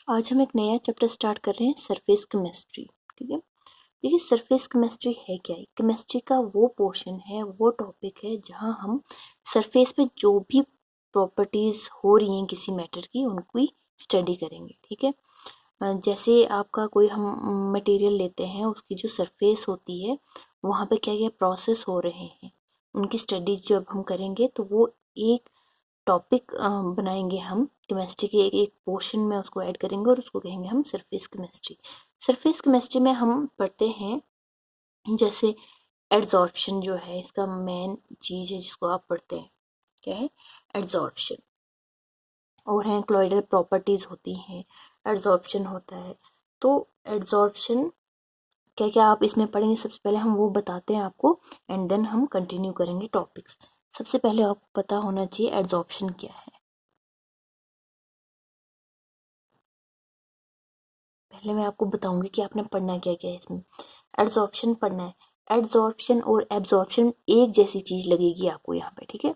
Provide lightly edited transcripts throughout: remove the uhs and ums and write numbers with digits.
आज हम एक नया चैप्टर स्टार्ट कर रहे हैं, सरफेस केमिस्ट्री। ठीक है, देखिए सरफेस केमिस्ट्री है क्या है। केमिस्ट्री का वो पोर्शन है, वो टॉपिक है जहाँ हम सरफेस पे जो भी प्रॉपर्टीज हो रही हैं किसी मैटर की, उनको स्टडी करेंगे। ठीक है, जैसे आपका कोई हम मटेरियल लेते हैं, उसकी जो सरफेस होती है वहाँ पे क्या क्या प्रोसेस हो रहे हैं, उनकी स्टडी जब हम करेंगे तो वो एक टॉपिक बनाएंगे हम केमिस्ट्री के एक पोर्शन में, उसको ऐड करेंगे और उसको कहेंगे हम सरफेस केमिस्ट्री। सरफेस केमिस्ट्री में हम पढ़ते हैं जैसे एड्जॉर्प्शन जो है, इसका मेन चीज़ है जिसको आप पढ़ते हैं, क्या है एड्जॉर्प्शन। और हैं क्लोइडल प्रॉपर्टीज़ होती हैं, एड्जॉर्प्शन होता है। तो एड्जॉर्प्शन क्या क्या आप इसमें पढ़ेंगे, सबसे पहले हम वो बताते हैं आपको, एंड देन हम कंटिन्यू करेंगे टॉपिक्स। सबसे पहले आपको पता होना चाहिए एड्जॉर्प्शन क्या है। पहले मैं आपको बताऊंगी कि आपने पढ़ना क्या क्या है इसमें। एड्जॉर्प्शन पढ़ना है। एड्जॉर्प्शन और एब्जॉर्प्शन एक जैसी चीज़ लगेगी आपको यहाँ पे, ठीक है,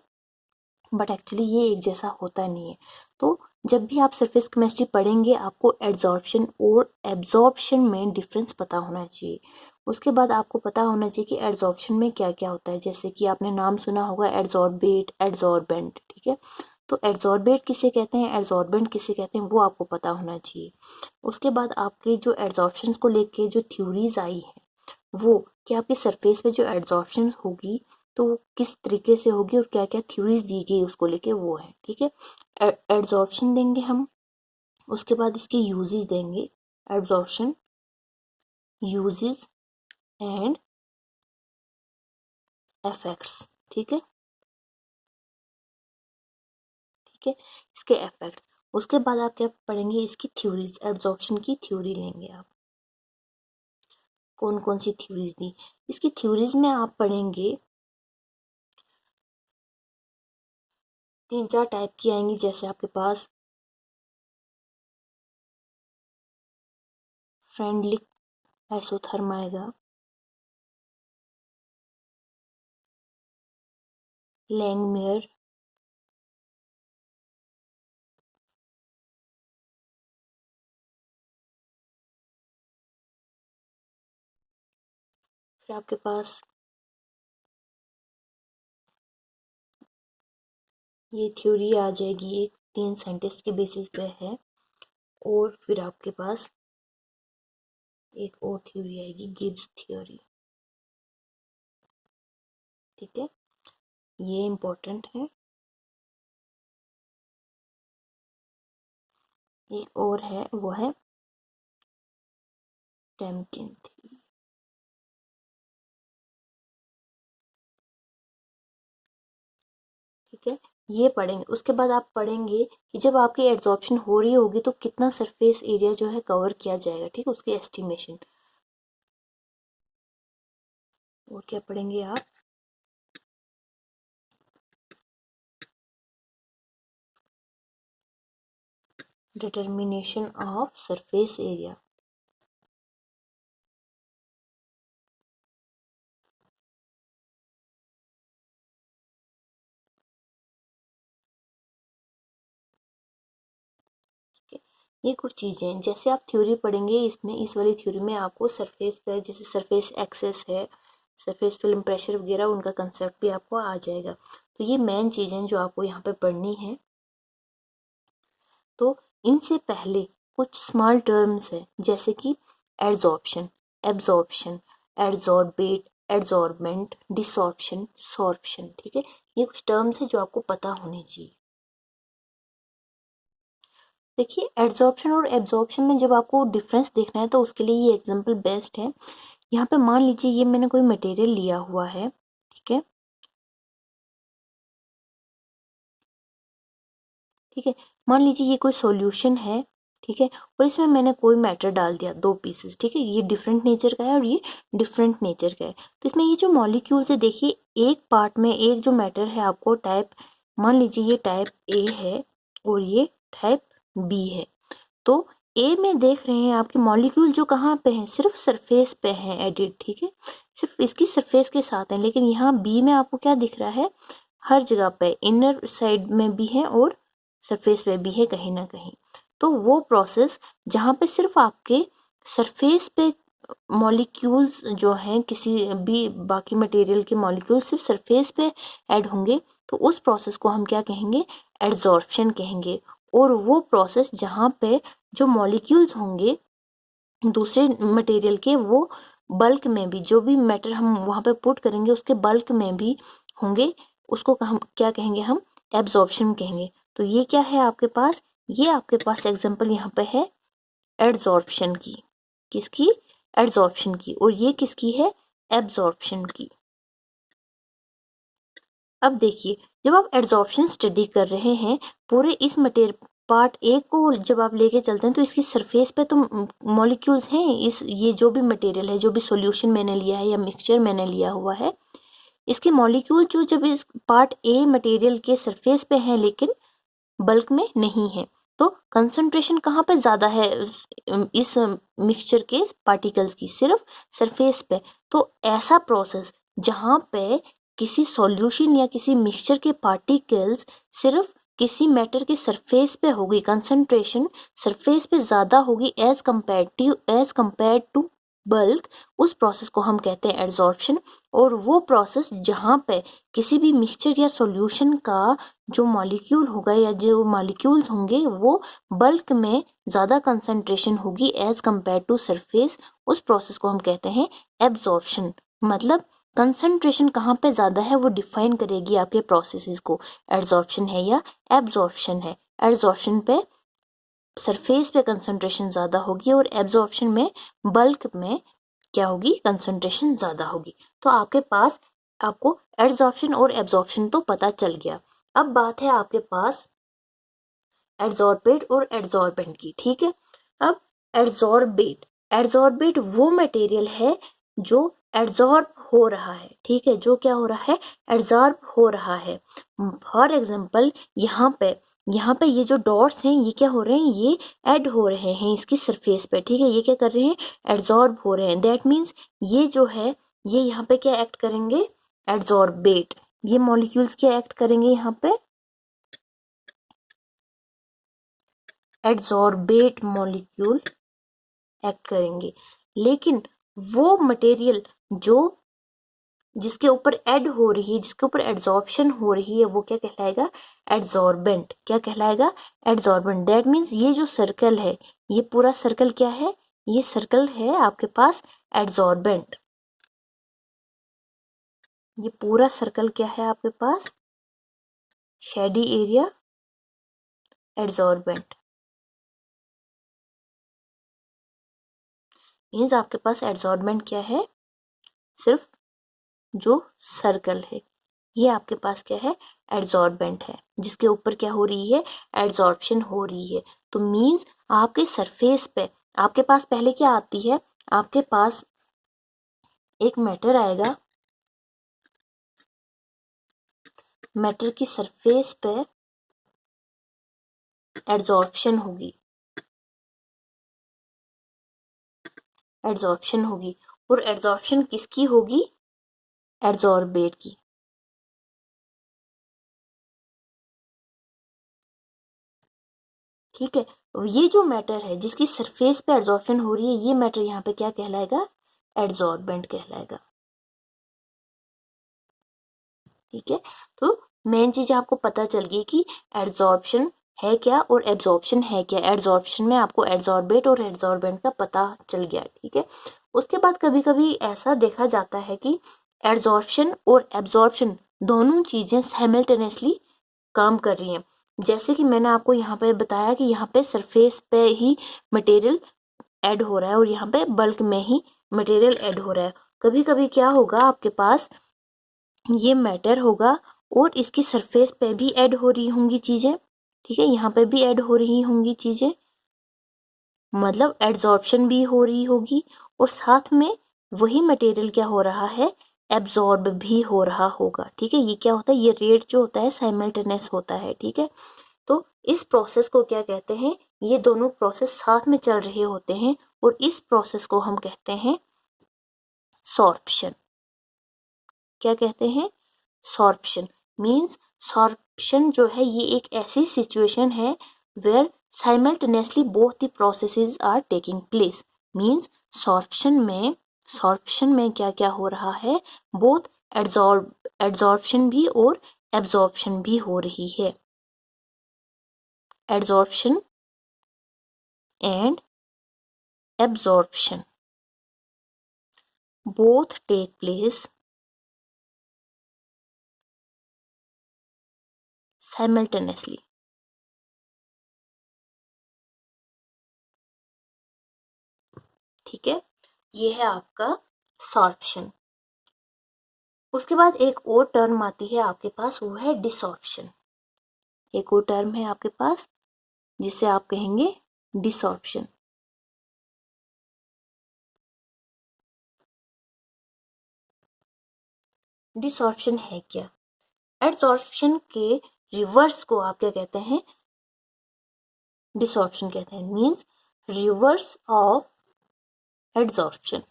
बट एक्चुअली ये एक जैसा होता नहीं है। तो जब भी आप सरफेस केमिस्ट्री पढ़ेंगे आपको एड्जॉर्प्शन और एब्जॉर्प्शन में डिफरेंस पता होना चाहिए। उसके बाद आपको पता होना चाहिए कि एड्जॉर्प्शन में क्या क्या होता है, जैसे कि आपने नाम सुना होगा एड्जॉर्बेट, एड्जॉर्बेंट। ठीक है, तो एड्जॉर्बेट किसे कहते हैं, एड्जॉर्बेंट किसे कहते हैं, वो आपको पता होना चाहिए। उसके बाद आपके जो एड्जॉर्प्शन को लेके जो थ्योरीज आई है, वो कि आपके सरफेस पे जो एड्जॉर्प्शन होगी तो वो किस तरीके से होगी और क्या क्या थ्योरीज दी गई उसको लेके, वो है। ठीक है, एड्जॉर्प्शन देंगे हम, उसके बाद इसके यूजेस देंगे, एब्जॉर्प्शन, यूजेस एंड इफेक्ट्स। ठीक है, ठीक है, इसके इफेक्ट्स। उसके बाद आप क्या पढ़ेंगे, इसकी थ्योरीज, एब्जॉर्प्शन की थ्योरी लेंगे आप, कौन कौन सी थ्योरीज दी। इसकी थ्योरीज में आप पढ़ेंगे 3-4 टाइप की आएंगी, जैसे आपके पास फ्रेंडलिक आइसोथर्म आएगा, लैंगमेयर, फिर आपके पास ये थ्योरी आ जाएगी, एक 3 साइंटिस्ट के बेसिस पे है। और फिर आपके पास एक और थ्योरी आएगी, गिब्स थ्योरी। ठीक है, ये इम्पोर्टेंट है। एक और है, वो है टेम्किन थ्योरी। ठीक है, ये पढ़ेंगे। उसके बाद आप पढ़ेंगे कि जब आपकी एड्जॉर्प्शन हो रही होगी तो कितना सरफेस एरिया जो है कवर किया जाएगा, ठीक है, उसकी एस्टिमेशन। और क्या पढ़ेंगे आप, डिटर्मिनेशन ऑफ सरफेस एरिया। ये कुछ चीज़ें हैं, जैसे आप थ्योरी पढ़ेंगे, इसमें इस वाली थ्योरी में आपको सरफेस पे, जैसे सरफेस एक्सेस है, सरफेस फिल्म प्रेशर वगैरह, उनका कंसेप्ट भी आपको आ जाएगा। तो ये मेन चीज़ें जो आपको यहाँ पे पढ़नी है। तो इनसे पहले कुछ स्मॉल टर्म्स है, जैसे कि adsorption, absorption, adsorbate, adsorbent, desorption, sorption. ठीक है, ये कुछ टर्म्स है जो आपको पता होने चाहिए। देखिए एड्जॉर्प्शन और एब्जॉर्प्शन में जब आपको डिफरेंस देखना है तो उसके लिए ये एग्जांपल बेस्ट है। यहाँ पे मान लीजिए ये मैंने कोई मटेरियल लिया हुआ है, ठीक है, ठीक है, मान लीजिए ये कोई सॉल्यूशन है, ठीक है, और इसमें मैंने कोई मैटर डाल दिया 2 पीसेस, ठीक है, ये डिफरेंट नेचर का है और ये डिफरेंट नेचर का है। तो इसमें ये जो मॉलिक्यूल्स है, देखिए एक पार्ट में एक जो मैटर है आपको टाइप, मान लीजिए ये टाइप ए है और ये टाइप बी है। तो ए में देख रहे हैं आपके मॉलिक्यूल जो कहाँ पे हैं, सिर्फ सरफेस पे हैं एडिड, ठीक है, सिर्फ इसकी सरफेस के साथ हैं। लेकिन यहाँ बी में आपको क्या दिख रहा है, हर जगह पे इनर साइड में भी है और सरफेस पे भी है कहीं ना कहीं। तो वो प्रोसेस जहाँ पे सिर्फ आपके सरफेस पे मॉलिक्यूल्स जो हैं, किसी भी बाकी मटेरियल के मॉलिक्यूल सिर्फ सरफेस पे ऐड होंगे, तो उस प्रोसेस को हम क्या कहेंगे? एडजॉर्प्शन कहेंगे। और वो प्रोसेस जहाँ पे जो मॉलिक्यूल्स होंगे दूसरे मटेरियल के, वो बल्क में भी, जो भी मैटर हम वहाँ पे पुट करेंगे उसके बल्क में भी होंगे, उसको हम क्या कहेंगे? हम एब्जॉर्प्शन कहेंगे। तो ये क्या है आपके पास? ये आपके पास एग्जांपल यहाँ पे है एडजॉर्प्शन की। किसकी? एडजॉर्प्शन की। और ये किसकी है? एब्जॉर्प्शन की। अब देखिए, जब आप एडजॉर्प्शन स्टडी कर रहे हैं, पूरे इस मटेरियल पार्ट ए को जब आप लेके चलते हैं तो इसकी सरफेस पे तो मॉलिक्यूल्स हैं, इस ये जो भी मटेरियल है, जो भी सॉल्यूशन मैंने लिया है या मिक्सचर मैंने लिया हुआ है, इसके मॉलिक्यूल जो जब इस पार्ट ए मटेरियल के सरफेस पे हैं लेकिन बल्क में नहीं है, तो कंसंट्रेशन कहाँ पे ज़्यादा है इस मिक्सचर के पार्टिकल्स की? सिर्फ सरफेस पे। तो ऐसा प्रोसेस जहाँ पे किसी सॉल्यूशन या किसी मिक्सचर के पार्टिकल्स सिर्फ किसी मैटर की सरफेस पे होगी, कंसंट्रेशन सरफेस पे ज़्यादा होगी एज कंपेयर टू बल्क, उस प्रोसेस को हम कहते हैं एडजॉर्प्शन। और वो प्रोसेस जहाँ पे किसी भी मिक्सचर या सॉल्यूशन का जो मॉलिक्यूल होगा या जो मॉलिक्यूल्स होंगे वो बल्क में ज़्यादा कंसंट्रेशन होगी एज कंपेयर टू सरफेस, उस प्रोसेस को हम कहते हैं एब्जॉर्प्शन। मतलब कंसंट्रेशन कहाँ पे ज़्यादा है वो डिफाइन करेगी आपके प्रोसेसेस को, एड्जॉर्प्शन है या एब्जॉर्प्शन है। एड्जॉर्प्शन पे सरफेस पे कंसंट्रेशन ज़्यादा होगी और एब्जॉर्प्शन में बल्क में क्या होगी? कंसंट्रेशन ज़्यादा होगी। तो आपके पास आपको एड्जॉर्प्शन और एब्जॉर्प्शन तो पता चल गया। अब बात है आपके पास एड्जॉर्बेट और एड्जॉर्बेंट की, ठीक है। अब एड्जॉर्बेट वो मटेरियल है जो एड्जॉर्ब हो रहा है, ठीक है, जो क्या हो रहा है? एड्जॉर्ब हो रहा है। फॉर एग्जांपल यहाँ पे ये जो डॉट्स हैं ये क्या हो रहे हैं? ये ऐड हो रहे हैं इसकी सरफेस पे, ठीक है। ये क्या कर रहे हैं? एड्जॉर्ब हो रहे हैं। दैट मीन्स ये जो है ये यहाँ पे क्या एक्ट करेंगे? एड्जॉर्बेट। ये मॉलिक्यूल्स क्या एक्ट करेंगे यहाँ पे? एड्जॉर्बेट मॉलिक्यूल एक्ट करेंगे। लेकिन वो मटेरियल जो जिसके ऊपर ऐड हो रही है, जिसके ऊपर एड्जॉर्प्शन हो रही है, वो क्या कहलाएगा? एड्जॉर्बेंट। क्या कहलाएगा? एड्जॉर्बेंट। दैट मीन्स ये जो सर्कल है, ये पूरा सर्कल क्या है? ये सर्कल है आपके पास एड्जॉर्बेंट। ये पूरा सर्कल क्या है आपके पास? Shaded area adsorbent. मीन्स आपके पास एड्जॉर्बेंट क्या है? सिर्फ जो सर्कल है ये आपके पास क्या है? एड्जॉर्बेंट है, जिसके ऊपर क्या हो रही है? एड्जॉर्प्शन हो रही है। तो मीन्स आपके सरफेस पे आपके पास पहले क्या आती है? आपके पास एक मैटर आएगा, मैटर की सरफेस पे एड्जॉर्प्शन होगी, एड्जॉर्प्शन होगी। और एड्जॉर्प्शन किसकी होगी? एड्जॉर्बेट की। ठीक है। ये जो मैटर है जिसकी सरफेस पे एड्जॉर्प्शन हो रही है, ये मैटर यहाँ पे क्या कहलाएगा? एड्जॉर्बेंट कहलाएगा। ठीक है। तो मेन चीज आपको पता चल गई कि एड्जॉर्प्शन है क्या और एब्जॉर्प्शन है क्या। एड्जॉर्प्शन में आपको एड्जॉर्बेट और एड्जॉर्बेंट का पता चल गया, ठीक है। उसके बाद कभी कभी ऐसा देखा जाता है कि एड्जॉर्प्शन और एब्जॉर्प्शन दोनों चीजें साइमल्टेनियसली काम कर रही हैं। जैसे कि मैंने आपको यहाँ पे बताया कि यहाँ पे सरफेस पे ही मटेरियल ऐड हो रहा है और यहाँ पे बल्क में ही मटेरियल ऐड हो रहा है। कभी कभी क्या होगा, आपके पास ये मैटर होगा और इसकी सरफेस पे भी ऐड हो रही होंगी चीजें, ठीक है, यहाँ पे भी ऐड हो रही होंगी चीजें, मतलब एड्जॉर्प्शन भी हो रही होगी और साथ में वही मटेरियल क्या हो रहा है? एब्जॉर्ब भी हो रहा होगा, ठीक है। ये क्या होता है? ये रेट जो होता है साइमल्टेनियस होता है, ठीक है। तो इस प्रोसेस को क्या कहते हैं? ये दोनों प्रोसेस साथ में चल रहे होते हैं और इस प्रोसेस को हम कहते हैं सॉर्प्शन। क्या कहते हैं? सॉर्प्शन। मीन्स सॉर्प्शन जो है ये एक ऐसी सिचुएशन है where simultaneously both the processes are taking place, means sorption में क्या क्या हो रहा है, बोथ एड्जॉर्प्शन भी और एब्जॉर्प्शन भी हो रही है। Adsorption and absorption both take place simultaneously। ठीक है, ये है आपका सॉर्प्शन। उसके बाद एक और टर्म आती है आपके पास, वो है डिसॉर्प्शन। एक और टर्म है आपके पास जिसे आप कहेंगे डिसॉर्प्शन। डिसॉर्प्शन है क्या? एडसॉर्प्शन के रिवर्स को आप क्या कहते हैं? डिसॉर्प्शन कहते हैं, means reverse of adsorption.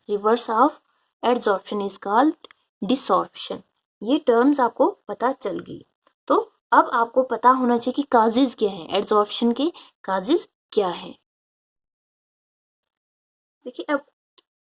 Reverse of adsorption is called desorption. ये टर्म्स आपको पता चल गई, तो अब आपको पता होना चाहिए कि काजेज क्या हैं, एडसॉर्प्शन के काजेज क्या हैं। देखिए, अब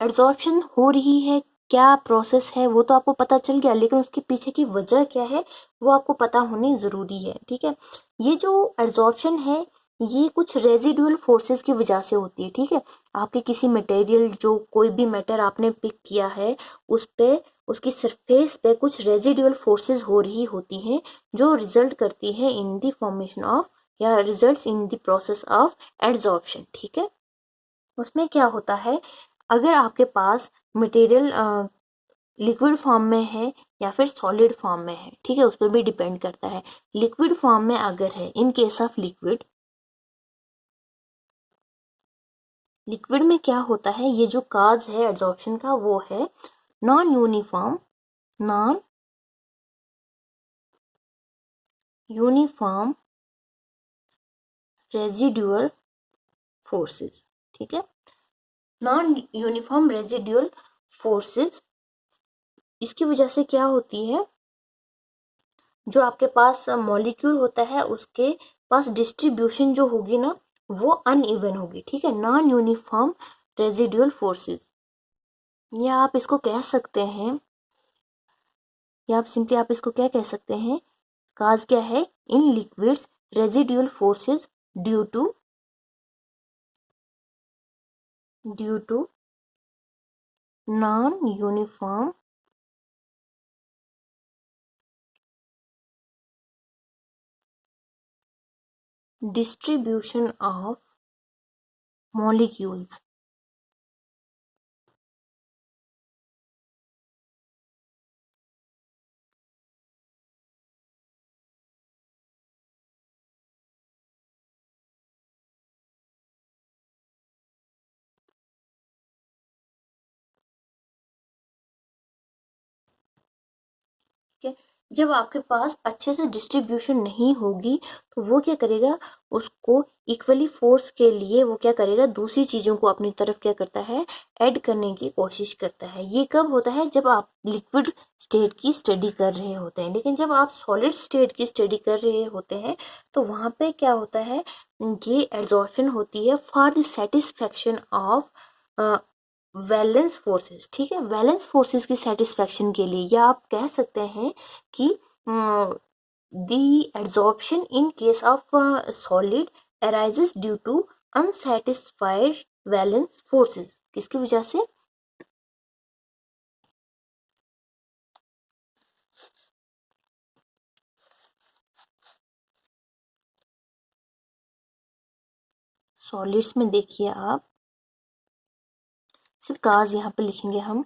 एडसॉर्प्शन हो रही है, क्या प्रोसेस है वो तो आपको पता चल गया, लेकिन उसके पीछे की वजह क्या है वो आपको पता होनी ज़रूरी है। ठीक है, ये जो एडसॉर्प्शन है ये कुछ रेजिडुअल फोर्सेस की वजह से होती है। ठीक है, आपके किसी मटेरियल, जो कोई भी मैटर आपने पिक किया है, उस पे उसकी सरफेस पे कुछ रेजिडुअल फोर्सेस हो रही होती हैं जो रिजल्ट करती है इन द फॉर्मेशन ऑफ या results in the process of adsorption. ठीक है, उसमें क्या होता है, अगर आपके पास मटेरियल लिक्विड फॉर्म में है या फिर सॉलिड फॉर्म में है, ठीक है, उस पर भी डिपेंड करता है। लिक्विड फॉर्म में अगर है, इन केस ऑफ लिक्विड, लिक्विड में क्या होता है, ये जो काज है एडसॉर्प्शन का वो है नॉन यूनिफॉर्म रेजिडुअल फोर्सेस। ठीक है, नॉन यूनिफॉर्म रेजिडुअल फोर्सेस, इसकी वजह से क्या होती है, जो आपके पास मॉलिक्यूल होता है उसके पास डिस्ट्रीब्यूशन जो होगी ना वो अनइवन होगी। ठीक है, नॉन यूनिफॉर्म रेजिडुअल फोर्सेस, या आप इसको कह सकते हैं, या आप सिंपली आप इसको क्या कह सकते हैं, काज क्या है, in liquids residual forces due to non uniform distribution of molecules। ठीक है, जब आपके पास अच्छे से डिस्ट्रीब्यूशन नहीं होगी तो वो क्या करेगा, उसको इक्वली फोर्स के लिए वो क्या करेगा, दूसरी चीज़ों को अपनी तरफ क्या करता है, ऐड करने की कोशिश करता है। ये कब होता है, जब आप लिक्विड स्टेट की स्टडी कर रहे होते हैं। लेकिन जब आप सॉलिड स्टेट की स्टडी कर रहे होते हैं तो वहाँ पे क्या होता है, ये एड्जॉर्प्शन होती है for the satisfaction of valence forces. ठीक है, वैलेंस फोर्सेस की सेटिस्फैक्शन के लिए, या आप कह सकते हैं कि the adsorption in case of solid arises due to unsatisfied valence forces. किसकी वजह से, सॉलिड्स में देखिए आप, सिर्फ काज यहाँ पे लिखेंगे हम,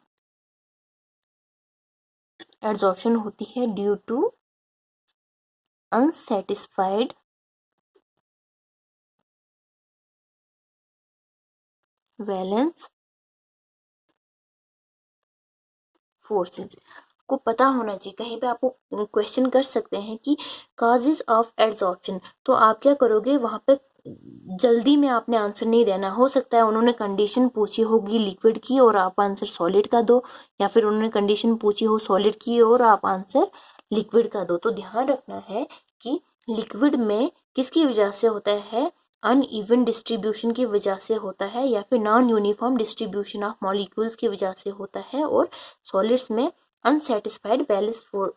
एड्जॉर्प्शन होती है due to unsatisfied valence forces. को पता होना चाहिए, कहीं पे आपको क्वेश्चन कर सकते हैं कि काजेस ऑफ एड्सॉर्प्शन, तो आप क्या करोगे, वहाँ पे जल्दी में आपने आंसर नहीं देना। हो सकता है उन्होंने कंडीशन पूछी होगी लिक्विड की और आप आंसर सॉलिड का दो, या फिर उन्होंने कंडीशन पूछी हो सॉलिड की और आप आंसर लिक्विड का दो। तो ध्यान रखना है कि लिक्विड में किसकी वजह से होता है, अनइवन डिस्ट्रीब्यूशन की वजह से होता है, या फिर non uniform distribution of molecules की वजह से होता है, और सॉलिड्स में अनसेटिस्फाइड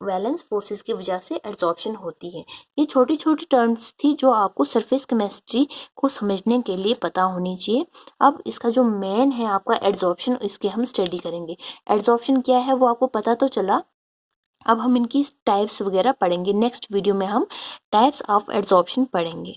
वैलेंस फोर्सेस की वजह से एड्सॉर्प्शन होती है। ये छोटी छोटी टर्म्स थी जो आपको सरफेस केमिस्ट्री को समझने के लिए पता होनी चाहिए। अब इसका जो मेन है आपका एड्सॉर्प्शन, इसके हम स्टडी करेंगे। एड्सॉर्प्शन क्या है वो आपको पता तो चला। अब हम इनकी टाइप्स वगैरह पढ़ेंगे। नेक्स्ट वीडियो में हम टाइप्स ऑफ एड्सॉर्प्शन पढ़ेंगे।